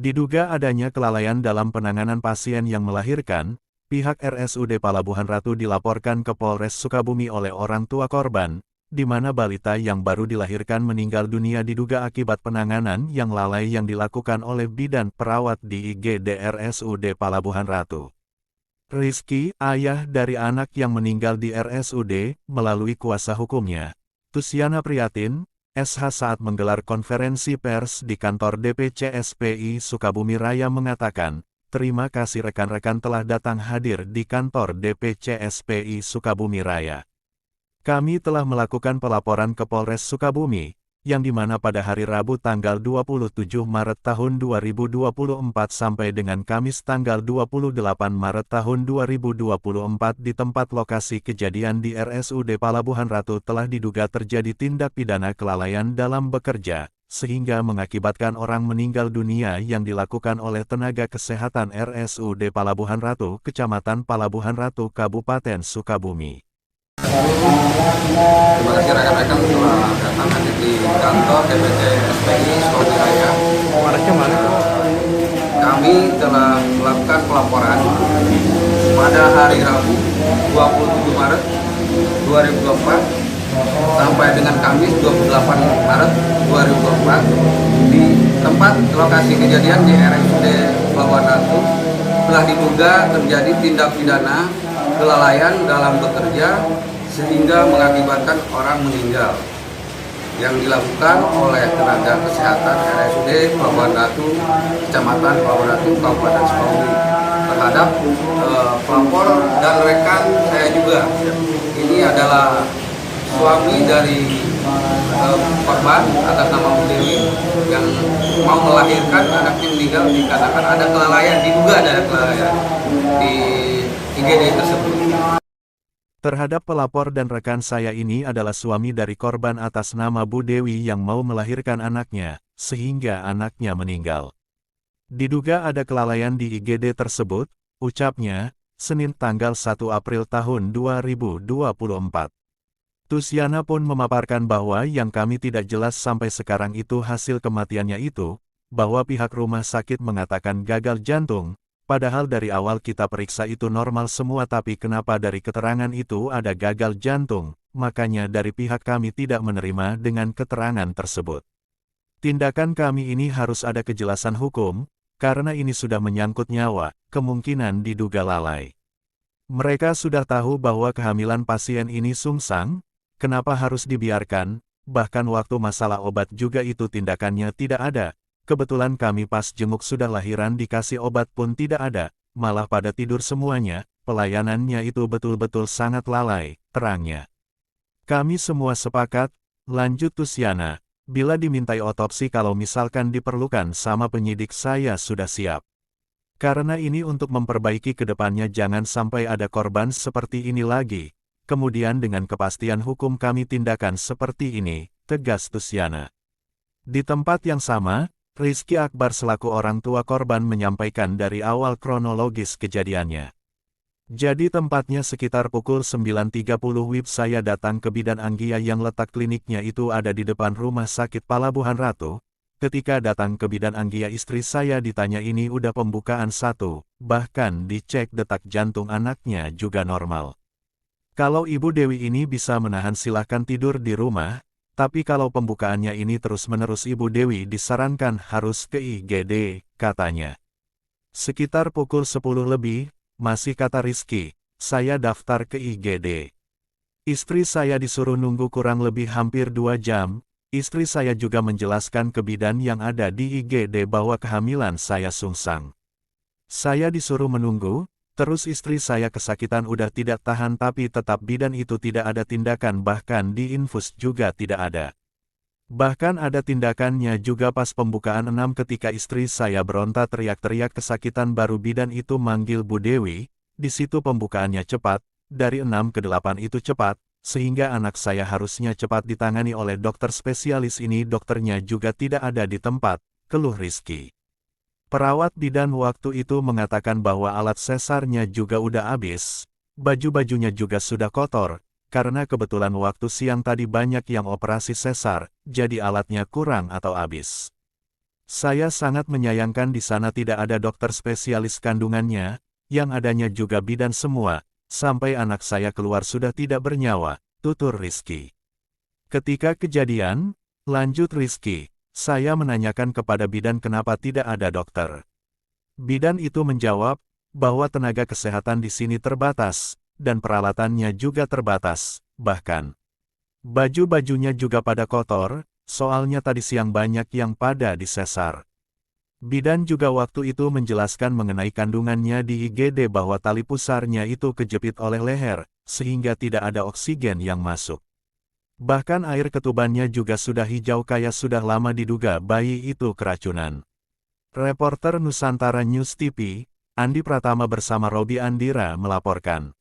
Diduga adanya kelalaian dalam penanganan pasien yang melahirkan, pihak RSUD Palabuhan Ratu dilaporkan ke Polres Sukabumi oleh orang tua korban, di mana balita yang baru dilahirkan meninggal dunia diduga akibat penanganan yang lalai yang dilakukan oleh bidan perawat di IGD RSUD Palabuhan Ratu. Rizky, ayah dari anak yang meninggal di RSUD, melalui kuasa hukumnya, Tusiana Priatin, SH saat menggelar konferensi pers di kantor DPC SPI Sukabumi Raya mengatakan, terima kasih rekan-rekan telah datang hadir di kantor DPC SPI Sukabumi Raya. Kami telah melakukan pelaporan ke Polres Sukabumi, yang dimana pada hari Rabu tanggal 27 Maret tahun 2024 sampai dengan Kamis tanggal 28 Maret tahun 2024 di tempat lokasi kejadian di RSUD Palabuhan Ratu telah diduga terjadi tindak pidana kelalaian dalam bekerja, sehingga mengakibatkan orang meninggal dunia yang dilakukan oleh tenaga kesehatan RSUD Palabuhan Ratu, Kecamatan Palabuhan Ratu, Kabupaten Sukabumi. Terima kasih rekan-rekan telah datang hadir di kantor DPC SPI Sukabumi Raya. Kami telah melakukan pelaporan pada hari Rabu 27 Maret 2024 sampai dengan Kamis 28 Maret 2024 di tempat lokasi kejadian di RSUD Palabuhan Ratu telah diduga terjadi tindak pidana kelalaian dalam bekerja sehingga mengakibatkan orang meninggal yang dilakukan oleh tenaga kesehatan RSUD Palabuhan Ratu, Kecamatan Palabuhan Ratu, Kabupaten Sukabumi terhadap pelapor dan rekan saya juga. Ini adalah suami dari korban atas nama Bu Dewi yang mau melahirkan anaknya meninggal dikarenakan ada kelalaian, diduga ada kelalaian di IGD tersebut. Terhadap pelapor dan rekan saya ini adalah suami dari korban atas nama Bu Dewi yang mau melahirkan anaknya, sehingga anaknya meninggal. Diduga ada kelalaian di IGD tersebut, ucapnya, Senin tanggal 1 April tahun 2024. Tusiana pun memaparkan bahwa yang kami tidak jelas sampai sekarang itu hasil kematiannya itu, bahwa pihak rumah sakit mengatakan gagal jantung, padahal dari awal kita periksa itu normal semua tapi kenapa dari keterangan itu ada gagal jantung, makanya dari pihak kami tidak menerima dengan keterangan tersebut. Tindakan kami ini harus ada kejelasan hukum, karena ini sudah menyangkut nyawa, kemungkinan diduga lalai. Mereka sudah tahu bahwa kehamilan pasien ini sungsang, kenapa harus dibiarkan, bahkan waktu masalah obat juga itu tindakannya tidak ada. Kebetulan kami pas jenguk sudah lahiran dikasih obat pun tidak ada, malah pada tidur semuanya, pelayanannya itu betul-betul sangat lalai, terangnya. Kami semua sepakat, lanjut Tusiana, bila dimintai otopsi kalau misalkan diperlukan sama penyidik saya sudah siap. Karena ini untuk memperbaiki ke depannya jangan sampai ada korban seperti ini lagi, kemudian dengan kepastian hukum kami tindakan seperti ini, tegas Tusiana. Di tempat yang sama, Rizky Akbar selaku orang tua korban menyampaikan dari awal kronologis kejadiannya. Jadi tempatnya sekitar pukul 9.30 WIB saya datang ke Bidan Anggia yang letak kliniknya itu ada di depan rumah sakit Palabuhan Ratu. Ketika datang ke Bidan Anggia istri saya ditanya ini udah pembukaan 1, bahkan dicek detak jantung anaknya juga normal. Kalau Ibu Dewi ini bisa menahan silahkan tidur di rumah. Tapi kalau pembukaannya ini terus-menerus Ibu Dewi disarankan harus ke IGD, katanya. Sekitar pukul 10 lebih, masih kata Rizky, saya daftar ke IGD. Istri saya disuruh nunggu kurang lebih hampir 2 jam, istri saya juga menjelaskan ke bidan yang ada di IGD bahwa kehamilan saya sungsang. Saya disuruh menunggu, terus istri saya kesakitan udah tidak tahan tapi tetap bidan itu tidak ada tindakan bahkan di infus juga tidak ada. Bahkan ada tindakannya juga pas pembukaan 6 ketika istri saya beronta teriak-teriak kesakitan baru bidan itu manggil Bu Dewi, di situ pembukaannya cepat, dari 6 ke 8 itu cepat, sehingga anak saya harusnya cepat ditangani oleh dokter spesialis ini dokternya juga tidak ada di tempat, keluh Rizky. Perawat bidan waktu itu mengatakan bahwa alat sesarnya juga udah habis, baju-bajunya juga sudah kotor, karena kebetulan waktu siang tadi banyak yang operasi sesar, jadi alatnya kurang atau habis. Saya sangat menyayangkan di sana tidak ada dokter spesialis kandungannya, yang adanya juga bidan semua, sampai anak saya keluar sudah tidak bernyawa, tutur Rizky. Ketika kejadian, lanjut Rizky, saya menanyakan kepada bidan kenapa tidak ada dokter. Bidan itu menjawab, bahwa tenaga kesehatan di sini terbatas, dan peralatannya juga terbatas, bahkan baju-bajunya juga pada kotor, soalnya tadi siang banyak yang pada disesar. Bidan juga waktu itu menjelaskan mengenai kandungannya di IGD bahwa tali pusarnya itu kejepit oleh leher, sehingga tidak ada oksigen yang masuk. Bahkan air ketubannya juga sudah hijau kayak sudah lama diduga bayi itu keracunan. Reporter Nusantara News TV, Andi Pratama bersama Robi Andira melaporkan.